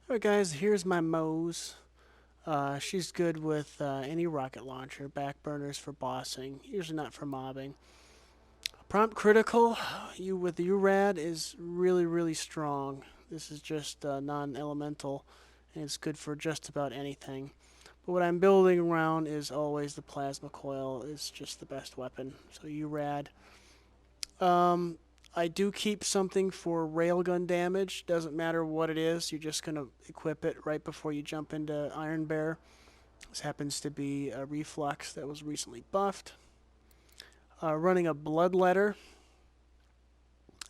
Alright guys, here's my Moze. She's good with any rocket launcher, back burners for bossing, usually not for mobbing. Prompt critical, you with the URAD is really strong. This is just non-elemental and it's good for just about anything. But what I'm building around is always the plasma coil is just the best weapon. So URAD. Um, I do keep something for railgun damage. Doesn't matter what it is. You're just going to equip it right before you jump into Ironbear. This happens to be a reflux that was recently buffed. Running a Bloodletter.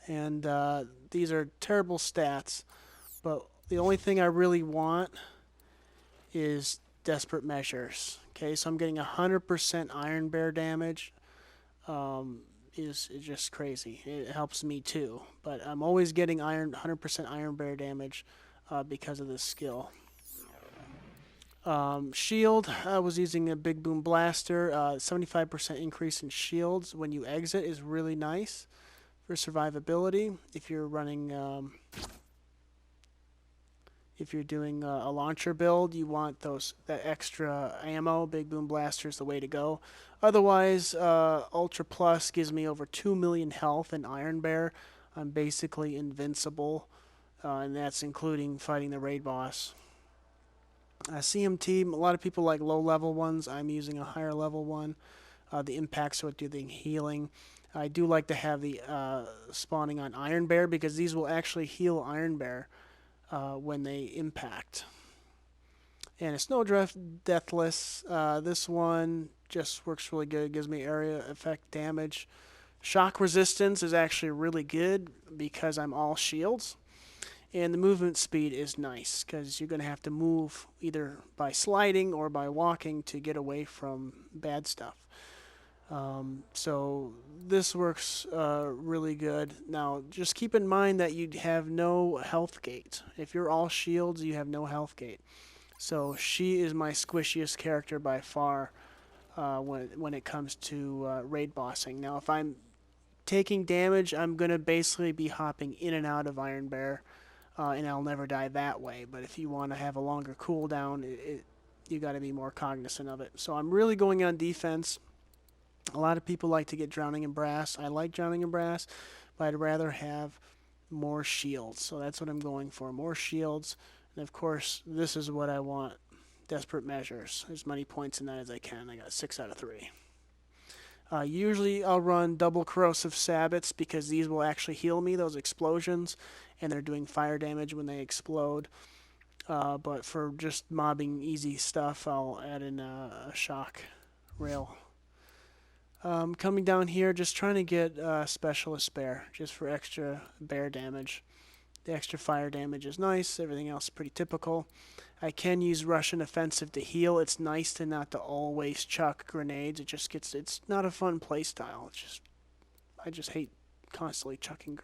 And these are terrible stats. But the only thing I really want is Desperate Measures. Okay, so I'm getting 100% Ironbear damage. Is just crazy. It helps me too, but I'm always getting 100% Ironbear damage because of this skill. Shield, I was using a Big Boom Blaster. 75% increase in shields when you exit is really nice for survivability. If you're running, if you're doing a launcher build, you want that extra ammo. Big Boom Blaster is the way to go. Otherwise, Ultra Plus gives me over 2 million health in Ironbear. I'm basically invincible, and that's including fighting the raid boss. CMT, a lot of people like low level ones. I'm using a higher level one. The impacts are doing healing. I do like to have the spawning on Ironbear because these will actually heal Ironbear when they impact. And a Snowdrift Deathless. This one just works really good. Gives me area effect damage. Shock resistance is actually really good because I'm all shields. And the movement speed is nice because you're going to have to move either by sliding or by walking to get away from bad stuff. So this works really good. Now, just keep in mind that you have no health gate. If you're all shields, you have no health gate. So she is my squishiest character by far when it comes to raid bossing. Now, if I'm taking damage, I'm going to basically be hopping in and out of Ironbear, and I'll never die that way. But if you want to have a longer cooldown, you got to be more cognizant of it. So I'm really going on defense. A lot of people like to get Drowning in Brass. I like Drowning in Brass, but I'd rather have more shields. So that's what I'm going for, more shields. And of course, this is what I want. Desperate Measures. As many points in that as I can. I got 6 out of 3. Usually I'll run double Corrosive Sabots because these will actually heal me, those explosions, and they're doing fire damage when they explode. But for just mobbing easy stuff, I'll add in a shock rail. Coming down here, just trying to get Specialist Bear, just for extra bear damage. The extra fire damage is nice, everything else is pretty typical. I can use Russian Offensive to heal. It's nice to not to always chuck grenades. It's not a fun playstyle. I just hate constantly chucking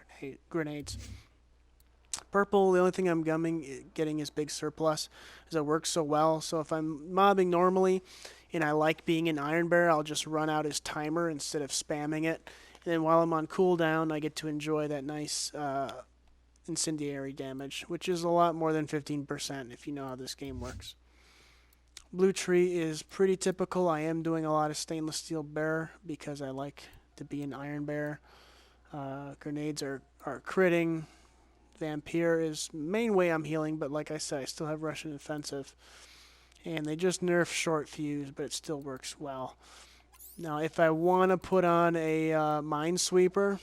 grenades. Purple, the only thing I'm getting is Big Surplus, because it works so well. So if I'm mobbing normally, and I like being in Ironbear, I'll just run out his timer instead of spamming it. And then while I'm on cooldown, I get to enjoy that nice incendiary damage, which is a lot more than 15% if you know how this game works. Blue Tree is pretty typical. I am doing a lot of Stainless Steel Bear because I like to be an Ironbear. Grenades are critting. Vampire is main way I'm healing, but like I said, I still have Russian Offensive. And they just nerf Short Fuse, but it still works well. Now, if I want to put on a Minesweeper,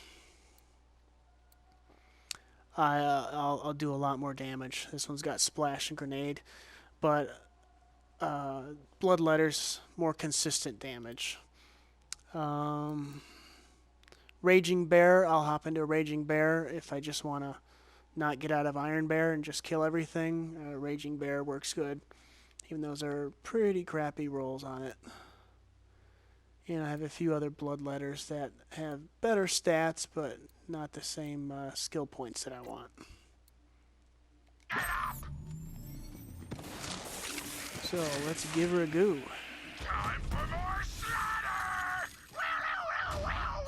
I'll do a lot more damage. This one's got Splash and Grenade, but Bloodletter's more consistent damage. Raging Bear, I'll hop into a Raging Bear if I just want to not get out of Ironbear and just kill everything. Raging Bear works good, even though those are pretty crappy rolls on it. And I have a few other Bloodletters that have better stats, but not the same skill points that I want. So let's give her a go.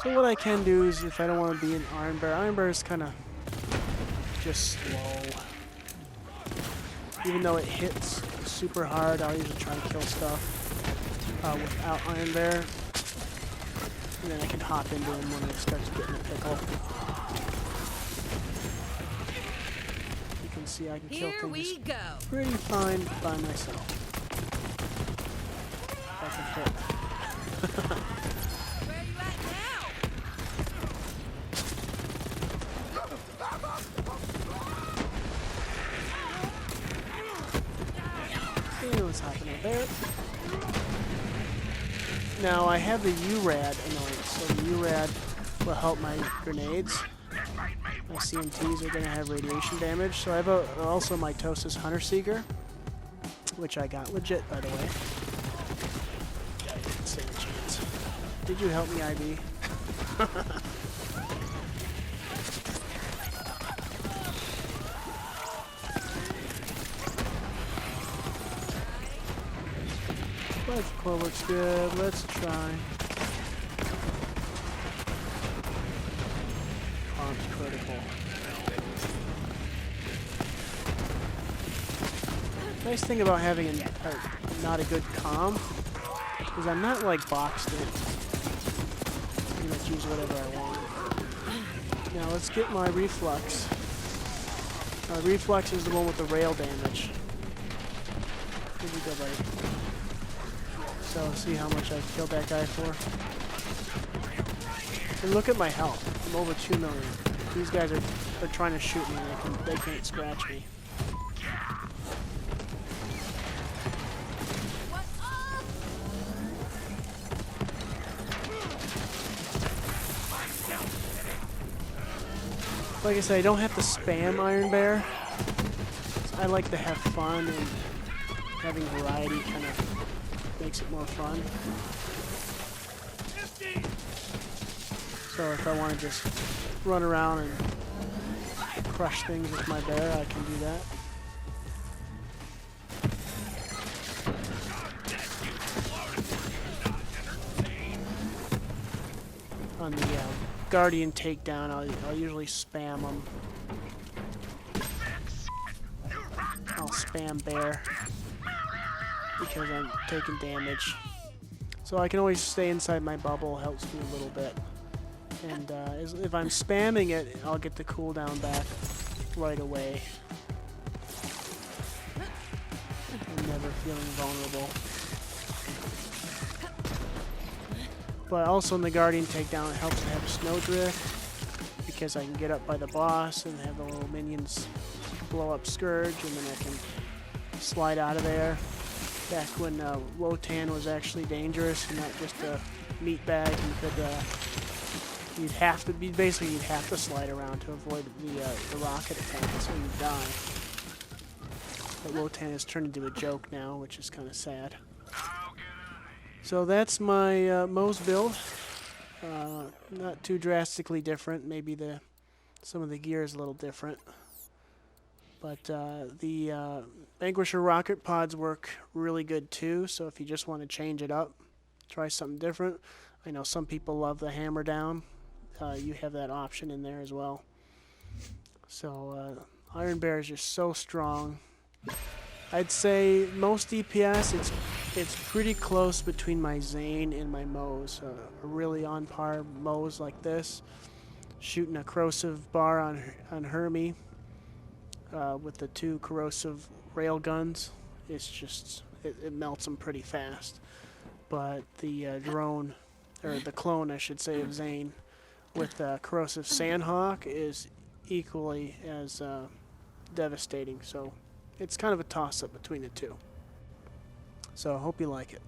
So what I can do is, if I don't want to be an Ironbear is kind of just slow. Even though it hits super hard, I'll usually try to kill stuff without Ironbear. And then I can hop into him when it starts getting a pickle. You can see I can kill things pretty fine by myself. If I can hit. Where are you at now? Okay, let's hop in there. Now I have the URAD annoyance, so the URAD will help my grenades. My CMTs are going to have radiation damage, so I have also Mitosis Hunter Seeker, which I got legit, by the way. Stand a chance. Did you help me, IB? Life core looks good. Let's try. Arms critical. Nice thing about having not a good comm is I'm not like boxed in. I can just use whatever I want. Now let's get my reflux. My reflux is the one with the rail damage. Here we go, buddy. So see how much I killed that guy for. And look at my health. I'm over 2 million. These guys are trying to shoot me and they can't scratch me. Like I said, I don't have to spam Ironbear. I like to have fun, and having variety kind of makes it more fun. So if I want to just run around and crush things with my bear, I can do that. On the Guardian takedown, I'll usually spam them. I'll spam bear because I'm taking damage. So I can always stay inside my bubble, helps me a little bit. And if I'm spamming it, I'll get the cooldown back right away. I'm never feeling vulnerable. But also in the Guardian takedown, it helps to have Snowdrift because I can get up by the boss and have the little minions blow up Scourge, and then I can slide out of there. Back when Wotan was actually dangerous and not just a meat bag, you'd have to slide around to avoid the rocket attacks so you'd die. But Wotan has turned into a joke now, which is kind of sad. So that's my Moze build. Not too drastically different. Maybe some of the gear is a little different. But the Vanquisher rocket pods work really good too. So if you just want to change it up, try something different. I know some people love the hammer down. You have that option in there as well. So Ironbear is just so strong. I'd say most DPS, it's pretty close between my Zane and my Moze. A really on par Moze like this, shooting a corrosive bar on Hermie with the 2 corrosive rail guns. It's just it melts them pretty fast. But the drone, or the clone I should say, of Zane with corrosive Sandhawk is equally as devastating. So it's kind of a toss-up between the two. So I hope you like it.